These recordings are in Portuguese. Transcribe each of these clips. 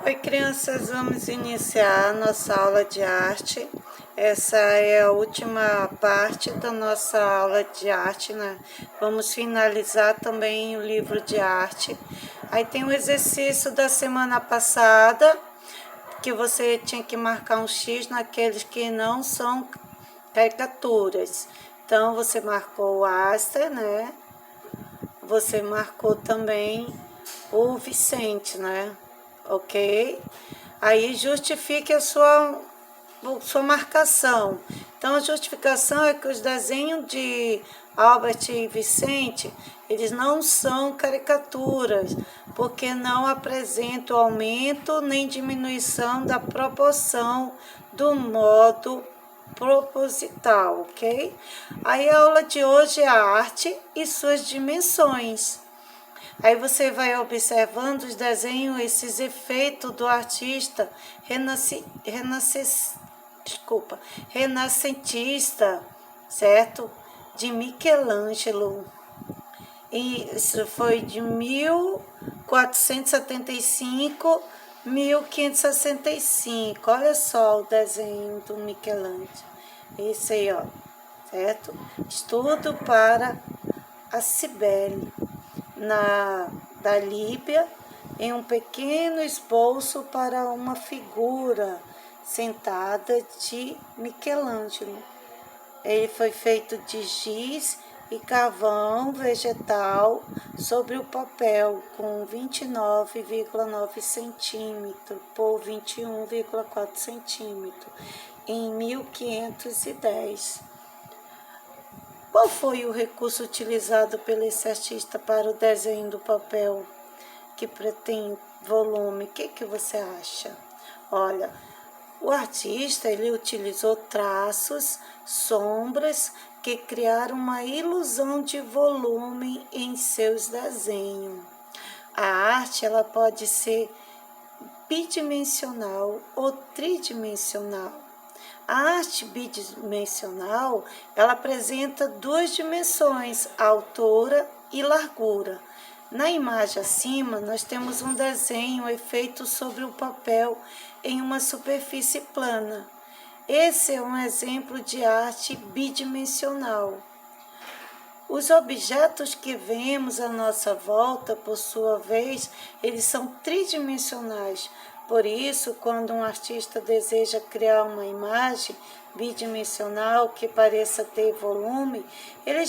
Oi, crianças, vamos iniciar a nossa aula de arte. Essa é a última parte da nossa aula de arte, né? Vamos finalizar também o livro de arte. Aí tem o exercício da semana passada, que você tinha que marcar um X naqueles que não são caricaturas. Então, você marcou o Aster, né? Você marcou também o Vicente, né? Ok? Aí justifique a sua marcação. Então, a justificação é que os desenhos de Albert e Vicente, eles não são caricaturas, porque não apresentam aumento nem diminuição da proporção do modo proposital, ok? Aí a aula de hoje é a arte e suas dimensões. Aí você vai observando os desenhos, esses efeitos do artista renascentista, certo? De Michelangelo. E isso foi de 1475 1565. Olha só o desenho do Michelangelo. Esse aí, ó, certo? Estudo para a Cibele, da Líbia, em um pequeno esboço para uma figura sentada de Michelangelo. Ele foi feito de giz e carvão vegetal sobre o papel com 29,9 centímetros por 21,4 centímetros em 1510. Qual foi o recurso utilizado pelo esse artista para o desenho do papel que pretende volume? O que você acha? Olha, o artista ele utilizou traços, sombras que criaram uma ilusão de volume em seus desenhos. A arte ela pode ser bidimensional ou tridimensional. A arte bidimensional, ela apresenta duas dimensões, altura e largura. Na imagem acima, nós temos um desenho feito sobre o papel em uma superfície plana. Esse é um exemplo de arte bidimensional. Os objetos que vemos à nossa volta, por sua vez, eles são tridimensionais. Por isso, quando um artista deseja criar uma imagem bidimensional que pareça ter volume, ele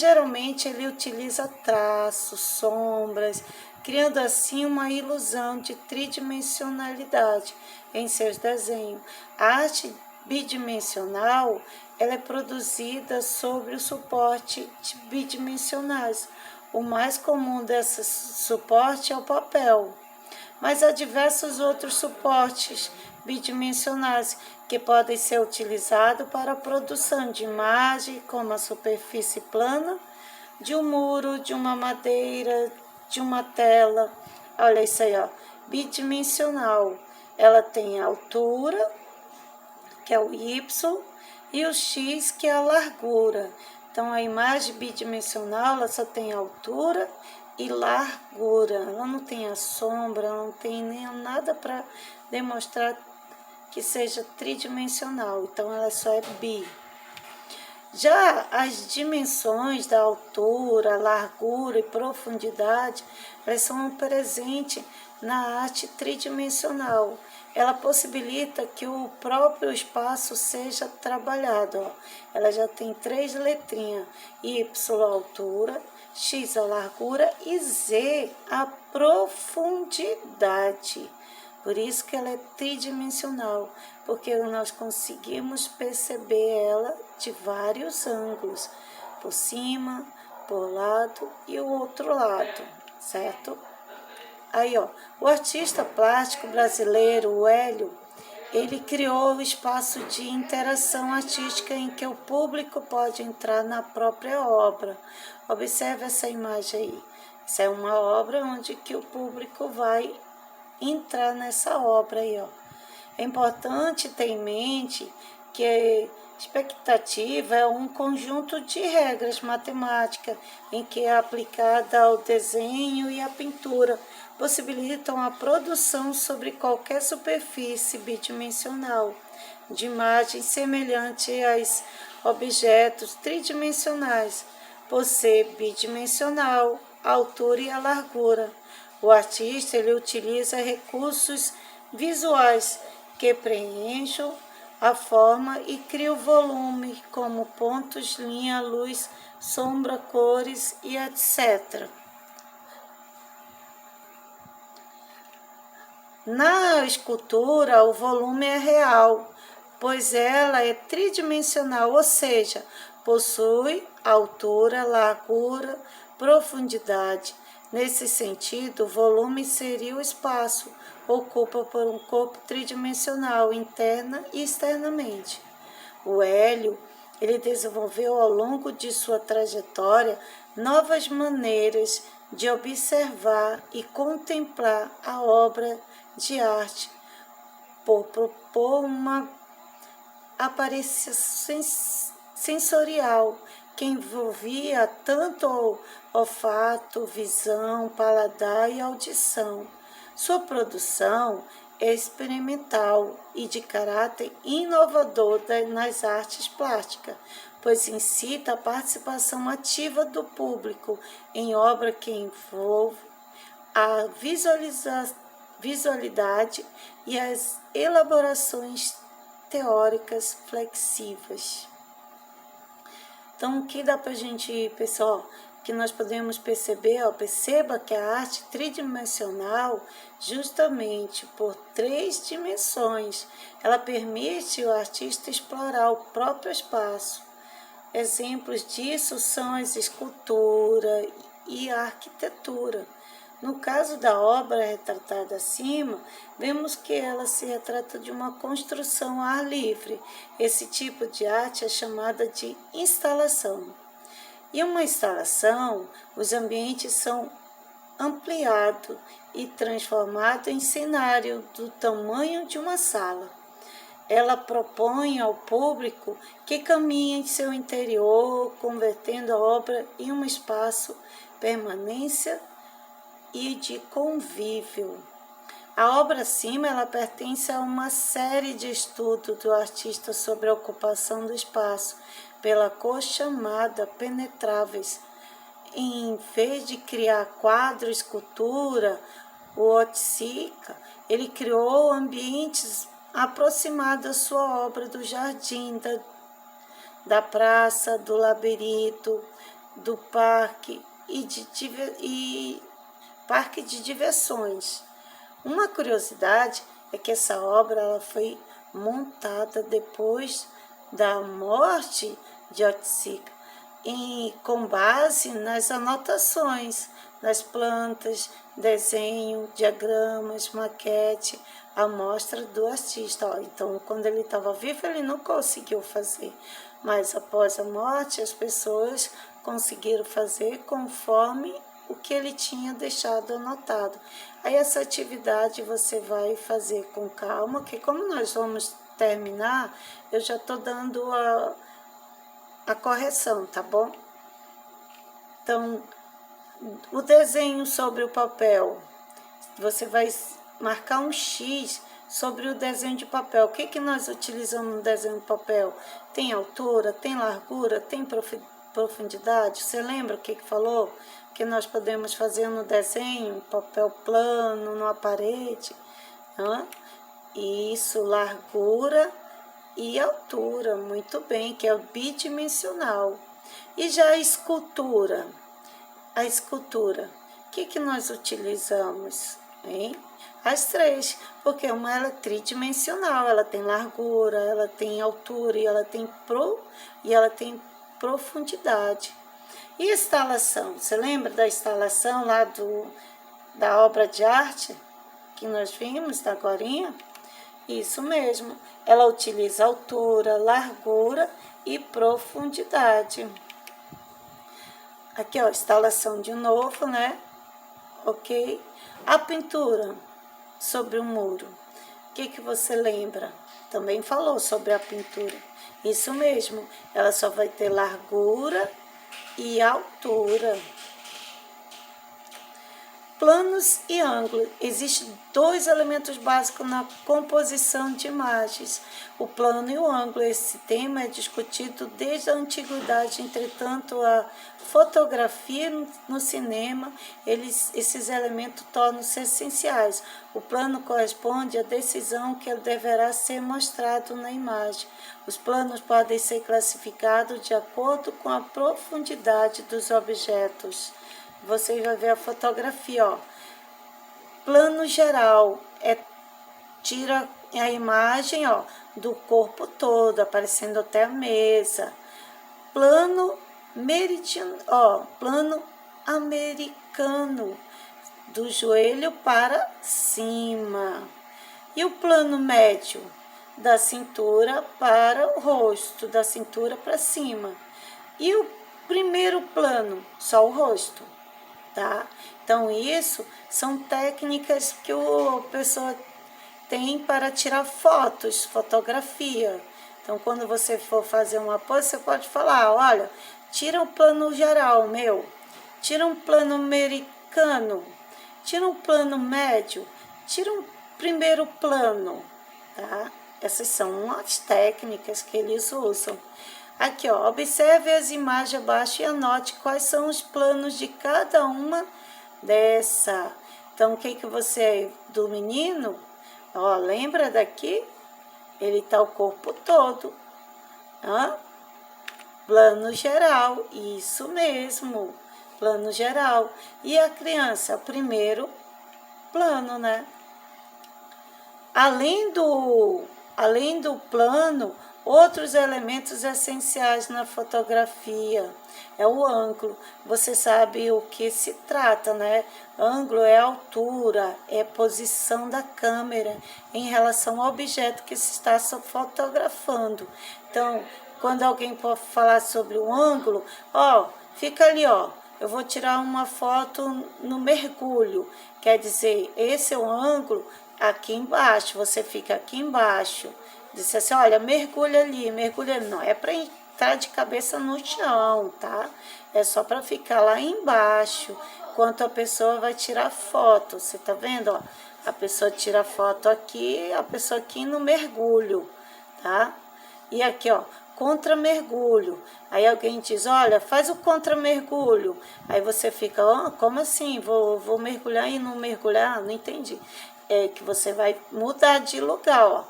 utiliza traços, sombras, criando assim uma ilusão de tridimensionalidade em seus desenhos. A arte bidimensional ela é produzida sobre o suporte bidimensionais. O mais comum desse suporte é o papel, mas há diversos outros suportes bidimensionais que podem ser utilizados para a produção de imagem, como a superfície plana de um muro, de uma madeira, de uma tela. Olha isso aí, ó, bidimensional. Ela tem a altura, que é o Y, e o X, que é a largura. Então, a imagem bidimensional, ela só tem altura e largura. Ela não tem a sombra, ela não tem nem nada para demonstrar que seja tridimensional. Então, ela só é bi. Já as dimensões da altura, largura e profundidade, elas são presentes na arte tridimensional. Ela possibilita que o próprio espaço seja trabalhado. Ó. Ela já tem 3 letrinhas, Y a altura, X a largura e Z a profundidade. Por isso que ela é tridimensional, porque nós conseguimos perceber ela de vários ângulos, por cima, por lado e o outro lado, certo? Aí, ó, o artista plástico brasileiro, o Hélio, ele criou o espaço de interação artística em que o público pode entrar na própria obra. Observe essa imagem aí. Isso é uma obra onde que o público vai entrar nessa obra aí, ó. É importante ter em mente que Expectativa é um conjunto de regras matemáticas em que é aplicada ao desenho e à pintura, possibilitam a produção sobre qualquer superfície bidimensional de imagens semelhante aos objetos tridimensionais, por ser bidimensional, a altura e a largura. O artista ele utiliza recursos visuais que preenchem a forma e cria o volume, como pontos, linha, luz, sombra, cores e etc. Na escultura, o volume é real, pois ela é tridimensional, ou seja, possui altura, largura, profundidade. Nesse sentido, o volume seria o espaço, ocupa por um corpo tridimensional, interna e externamente. O Hélio, ele desenvolveu ao longo de sua trajetória novas maneiras de observar e contemplar a obra de arte, por propor uma aparência sensorial que envolvia tanto olfato, visão, paladar e audição. Sua produção é experimental e de caráter inovador nas artes plásticas, pois incita a participação ativa do público em obra que envolve a visualidade e as elaborações teóricas flexíveis. Então, o que dá para a gente, pessoal, que nós podemos perceber, perceba que a arte tridimensional, justamente por 3 dimensões, ela permite ao artista explorar o próprio espaço. Exemplos disso são as esculturas e a arquitetura. No caso da obra retratada acima, vemos que ela se retrata de uma construção ao ar livre. Esse tipo de arte é chamada de instalação. Em uma instalação, os ambientes são ampliados e transformados em cenário do tamanho de uma sala. Ela propõe ao público que caminhe em seu interior, convertendo a obra em um espaço permanência e de convívio. A obra acima ela pertence a uma série de estudos do artista sobre a ocupação do espaço pela cor chamada penetráveis. Em vez de criar quadro, escultura, o Otsika, ele criou ambientes aproximados da sua obra do jardim, da praça, do labirinto, do parque e parque de diversões. Uma curiosidade é que essa obra ela foi montada depois da morte de Otsika, com base nas anotações das plantas, desenho, diagramas, maquete, amostra do artista. Então, quando ele estava vivo, ele não conseguiu fazer, mas após a morte, as pessoas conseguiram fazer conforme o que ele tinha deixado anotado. Aí essa atividade você vai fazer com calma, que como nós vamos terminar, eu já estou dando a correção, tá bom? Então, o desenho sobre o papel, você vai marcar um X sobre o desenho de papel. O que nós utilizamos no desenho de papel? Tem altura, tem largura, tem profundidade. Você lembra o que falou? Que nós podemos fazer no desenho, papel plano, numa parede. Isso, largura e altura, muito bem, que é o bidimensional. E já a escultura, o que nós utilizamos? Hein? As 3, porque uma ela é tridimensional, ela tem largura, ela tem altura e ela tem profundidade. E instalação, você lembra da instalação lá da obra de arte que nós vimos agorinha? Isso mesmo, ela utiliza altura, largura e profundidade. Aqui, ó, instalação de novo, né? Ok? A pintura sobre o muro. O que você lembra? Também falou sobre a pintura. Isso mesmo, ela só vai ter largura e altura. Planos e ângulos. Existem dois elementos básicos na composição de imagens, o plano e o ângulo. Esse tema é discutido desde a antiguidade, entretanto, a fotografia no cinema, esses elementos tornam-se essenciais. O plano corresponde à decisão que deverá ser mostrado na imagem. Os planos podem ser classificados de acordo com a profundidade dos objetos. Você vai ver a fotografia, ó. Plano geral tira a imagem, ó, do corpo todo, aparecendo até a mesa. Plano meridiano, ó, plano americano, do joelho para cima. E o plano médio, da cintura para o rosto, da cintura para cima. E o primeiro plano, só o rosto. Tá? Então, isso são técnicas que a pessoa tem para tirar fotos, fotografia. Então, quando você for fazer uma pose, você pode falar, olha, tira um plano geral meu, tira um plano americano, tira um plano médio, tira um primeiro plano, tá? Essas são as técnicas que eles usam. Aqui, ó, observe as imagens abaixo e anote quais são os planos de cada uma dessa. Então, o que você, do menino, ó, lembra daqui? Ele tá o corpo todo, hã? Plano geral, isso mesmo, plano geral. E a criança, primeiro plano, né? Além do plano, outros elementos essenciais na fotografia é o ângulo. Você sabe o que se trata, né? Ângulo é altura, é posição da câmera em relação ao objeto que se está fotografando. Então, quando alguém for falar sobre o ângulo, ó, fica ali, ó. Eu vou tirar uma foto no mergulho. Quer dizer, esse é o ângulo aqui embaixo. Você fica aqui embaixo. Disse assim, olha, mergulha ali, mergulha ali. Não é para entrar de cabeça no chão, tá? É só para ficar lá embaixo, enquanto a pessoa vai tirar foto. Você tá vendo, ó? A pessoa tira foto aqui, a pessoa aqui no mergulho, tá? E aqui, ó, contra-mergulho. Aí alguém diz, olha, faz o contra-mergulho. Aí você fica, oh, como assim? Vou mergulhar e não mergulhar? Não entendi. É que você vai mudar de lugar, ó.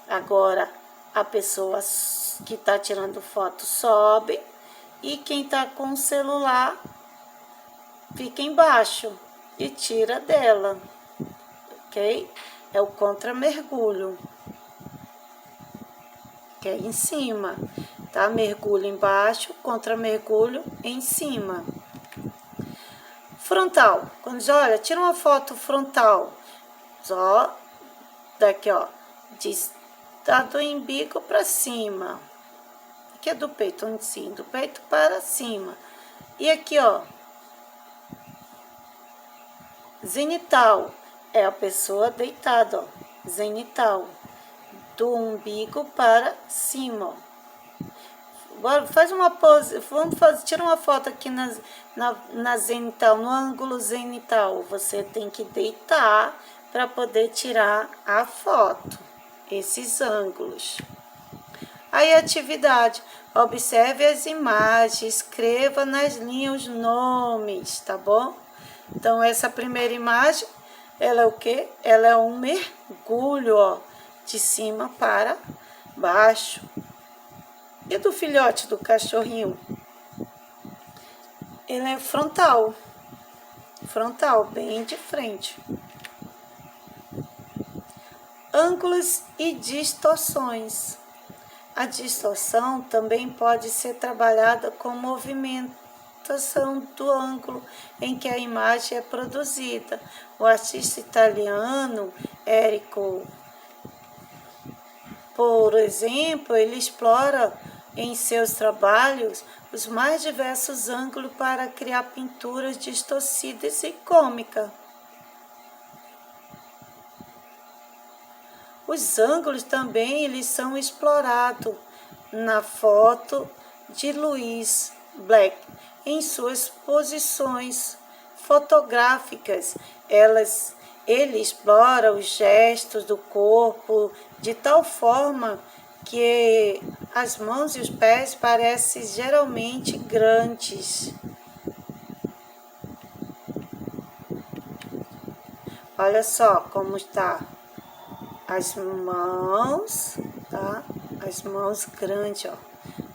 Agora, a pessoa que está tirando foto sobe e quem está com o celular fica embaixo e tira dela, ok? É o contra-mergulho, que é em cima, tá? Mergulho embaixo, contra-mergulho em cima. Frontal, quando diz, olha, tira uma foto frontal, só daqui, ó, diz, tá do umbigo para cima. Aqui é do peito, onde sim, do peito para cima. E aqui, ó, zenital, é a pessoa deitada, ó, zenital, do umbigo para cima, ó. Agora faz uma pose, tira uma foto aqui na zenital, no ângulo zenital. Você tem que deitar para poder tirar a foto, esses ângulos. Aí, atividade. Observe as imagens, escreva nas linhas os nomes, tá bom? Então, essa primeira imagem, ela é o quê? Ela é um mergulho, ó, de cima para baixo. E do filhote do cachorrinho? Ele é frontal. Frontal, bem de frente. Ângulos e distorções. A distorção também pode ser trabalhada com movimentação do ângulo em que a imagem é produzida. O artista italiano Érico, por exemplo, ele explora em seus trabalhos os mais diversos ângulos para criar pinturas distorcidas e cômicas. Os ângulos também eles são explorados na foto de Louis Black em suas posições fotográficas. Ele explora os gestos do corpo de tal forma que as mãos e os pés parecem geralmente grandes. Olha só como está as mãos, tá? As mãos grandes, ó.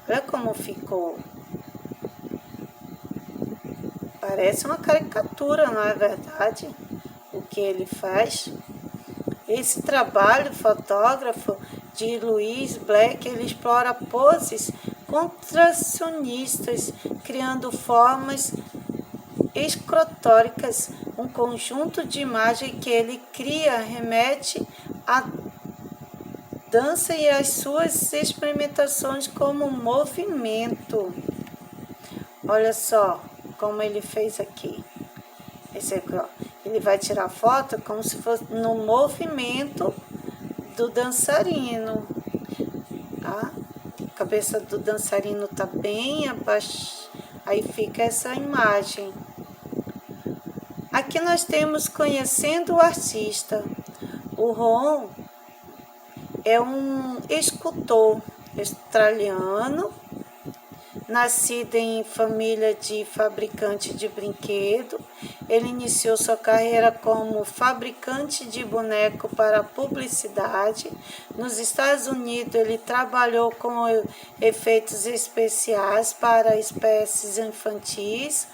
Olha como ficou. Parece uma caricatura, não é verdade? O que ele faz. Esse trabalho fotógrafo de Louis Black, ele explora poses contracionistas, criando formas escrotóricas. Um conjunto de imagens que ele cria remete à dança e às suas experimentações como movimento. Olha só como ele fez aqui. Esse aqui, ó. Ele vai tirar foto como se fosse no movimento do dançarino. Tá? A cabeça do dançarino tá bem abaixo. Aí fica essa imagem. Aqui nós temos Conhecendo o Artista. O Ron é um escultor australiano, nascido em família de fabricante de brinquedo. Ele iniciou sua carreira como fabricante de boneco para publicidade. Nos Estados Unidos, ele trabalhou com efeitos especiais para espécies infantis.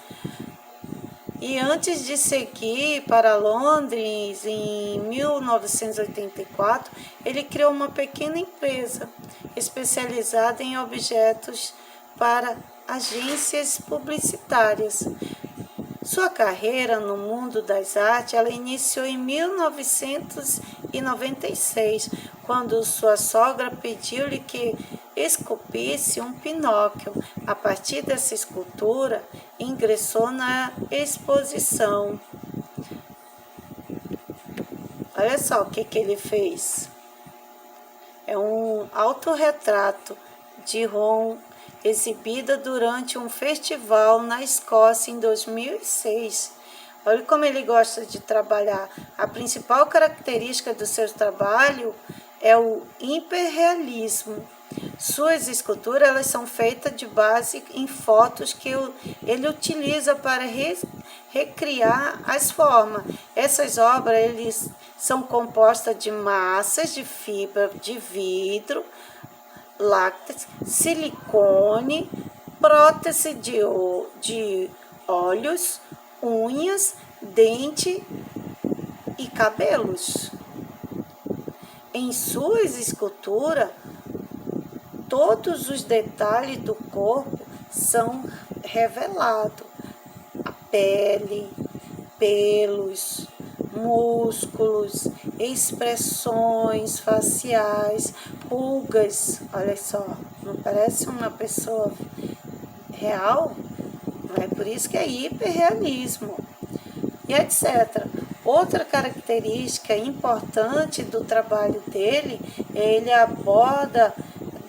E antes de seguir para Londres, em 1984, ele criou uma pequena empresa especializada em objetos para agências publicitárias. Sua carreira no mundo das artes ela iniciou em 1996, quando sua sogra pediu-lhe que esculpisse um Pinóquio. A partir dessa escultura, ingressou na exposição. Olha só o que ele fez. É um autorretrato de Ron, exibida durante um festival na Escócia em 2006. Olha como ele gosta de trabalhar. A principal característica do seu trabalho é o hiperrealismo. Suas esculturas elas são feitas de base em fotos que ele utiliza para recriar as formas. Essas obras eles são compostas de massas de fibra de vidro, látex, silicone, prótese de olhos, unhas, dente e cabelos. Em suas esculturas, todos os detalhes do corpo são revelados. A pele, pelos, músculos, expressões faciais, pulgas. Olha só, não parece uma pessoa real? Não é por isso que é hiperrealismo. E etc. Outra característica importante do trabalho dele, ele aborda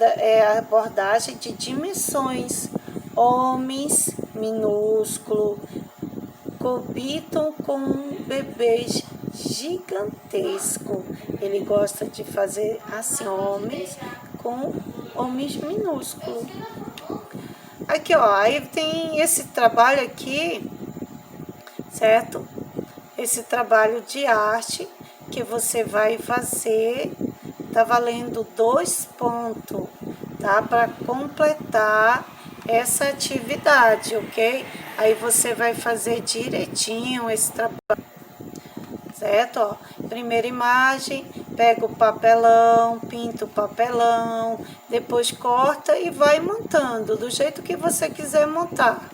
a abordagem de dimensões. Homens minúsculos coabitam com bebês gigantescos. Ele gosta de fazer assim, homens com homens minúsculos. Aqui, ó, aí tem esse trabalho aqui, certo? Esse trabalho de arte que você vai fazer, tá valendo 2 pontos, tá? Para completar essa atividade, ok? Aí você vai fazer direitinho esse trabalho, certo? Ó, primeira imagem, pega o papelão, pinta o papelão, depois corta e vai montando do jeito que você quiser montar,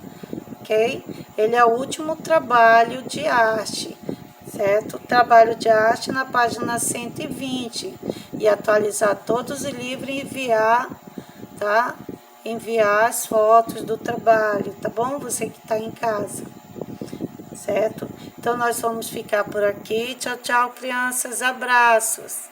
ok? Ele é o último trabalho de arte, certo? Trabalho de arte na página 120 e atualizar todos os livros e enviar, tá? Enviar as fotos do trabalho, tá bom? Você que está em casa, certo? Então, nós vamos ficar por aqui. Tchau, tchau, crianças. Abraços.